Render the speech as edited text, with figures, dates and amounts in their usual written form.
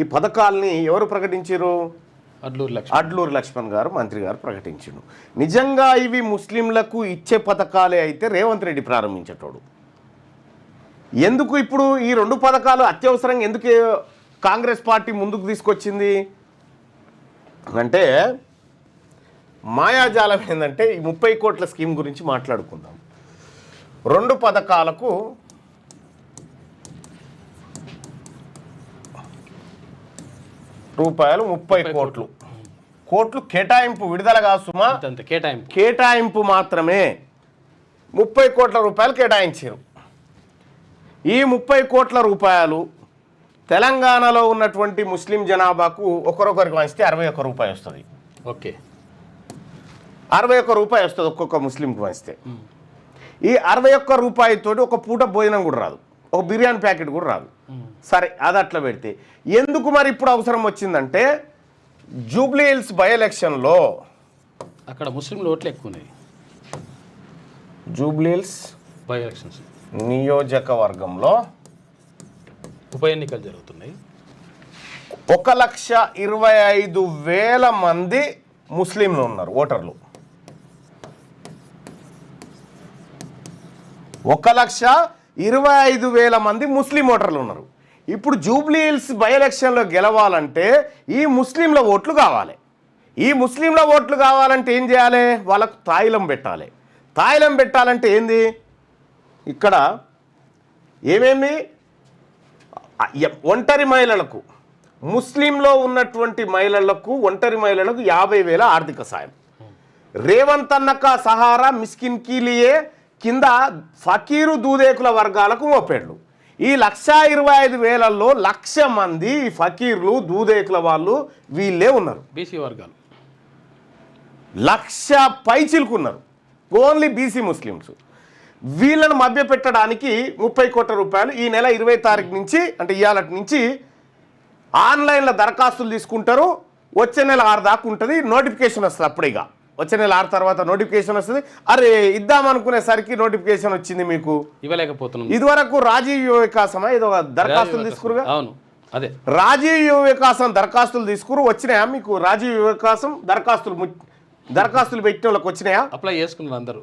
ఈ పథకాల్ని ఎవరు ప్రకటించారు? అడ్లూరు లక్ష్మణ్ గారు, మంత్రి గారు ప్రకటించారు. నిజంగా ఇవి ముస్లింలకు ఇచ్చే పథకాలే అయితే రేవంత్ రెడ్డి ప్రారంభించేటోడు. ఎందుకు ఇప్పుడు ఈ 2 పథకాలు అత్యవసరంగా ఎందుకు కాంగ్రెస్ పార్టీ ముందుకు తీసుకొచ్చింది అంటే మాయాజాలం ఏంటంటే ఈ 30 కోట్ల స్కీమ్ గురించి మాట్లాడుకుందాం. 2 పథకాలకు రూపాయలు 30 కోట్లు కేటాయింపు, విడుదల కాదు సుమా, కేటాయింపు మాత్రమే 30 కోట్ల రూపాయలు కేటాయించారు. ఈ 30 కోట్ల రూపాయలు తెలంగాణలో ఉన్నటువంటి ముస్లిం జనాభాకు ఒకరొకరికి వంచితే 61 రూపాయి వస్తుంది. ఓకే, 61 రూపాయి వస్తుంది ఒక్కొక్క ముస్లింకి వంచితే. ఈ 61 రూపాయితోటి ఒక పూట భోజనం కూడా రాదు, ఒక బిర్యానీ ప్యాకెట్ కూడా రాదు. సరే, అది అట్లా పెడితే ఎందుకు మరి ఇప్పుడు అవసరం వచ్చిందంటే జూబ్లీ హిల్స్ బై ఎలక్షన్లో అక్కడ ముస్లింలు ఓట్లు ఎక్కువ ఉన్నాయి. జూబ్లీ హిల్స్ బై ఎలక్షన్స్ నియోజకవర్గంలో ఉప ఎన్నికలు జరుగుతున్నాయి. 1,25,000 మంది ముస్లింలు ఉన్నారు ఓటర్లు. 1,25,000 మంది ముస్లిం ఓటర్లు ఉన్నారు. ఇప్పుడు జూబ్లీ హిల్స్ బై ఎలక్షన్లో గెలవాలంటే ఈ ముస్లింల ఓట్లు కావాలి. ఈ ముస్లింల ఓట్లు కావాలంటే ఏం చేయాలి? వాళ్ళకు తాయిలం పెట్టాలి. తాయిలం పెట్టాలంటే ఏంది? ఇక్కడ ఏమేమి ఒంటరి మహిళలకు, ముస్లింలో ఉన్నటువంటి మహిళలకు, ఒంటరి మహిళలకు 50,000 ఆర్థిక సాయం. రేవంత్ అన్నక సహారా మిస్కిన్ కీలియే కింద ఫకీరు దూదేకుల వర్గాలకు మోపేళ్ళు. ఈ 1,25,000లో 1,00,000 మంది ఫకీర్లు దూదేకుల వాళ్ళు వీళ్ళే ఉన్నారు. బీసీ వర్గాలు 1,00,000 పైచిలుకున్నారు, ఓన్లీ బీసీ ముస్లిమ్స్. వీళ్ళను మభ్యపెట్టడానికి 30 కోట్ల రూపాయలు ఈ నెల 20 తారీఖు నుంచి, అంటే ఇవాళ నుంచి ఆన్లైన్లో దరఖాస్తులు తీసుకుంటారు. వచ్చే నెల 6 దాకా ఉంటుంది, నోటిఫికేషన్ వస్తుంది. అప్పుడు ఇక వచ్చే నెల 6 తర్వాత నోటిఫికేషన్ వస్తుంది. అరే ఇద్దామనుకునేసరికి నోటిఫికేషన్ వచ్చింది, మీకు ఇవ్వలేకపోతున్నాం. ఇదివరకు రాజీవ్ యువ వికాసమా ఏదో దరఖాస్తులు తీసుకురుగా? అవును, అదే రాజీవ్ యువ వికాసం దరఖాస్తులు తీసుకురు. వచ్చినాయా మీకు రాజీవ్ యువ వికాసం దరఖాస్తులు పెట్టిన వాళ్ళకి వచ్చినాయా? అప్లై చేసుకున్నారు అందరూ.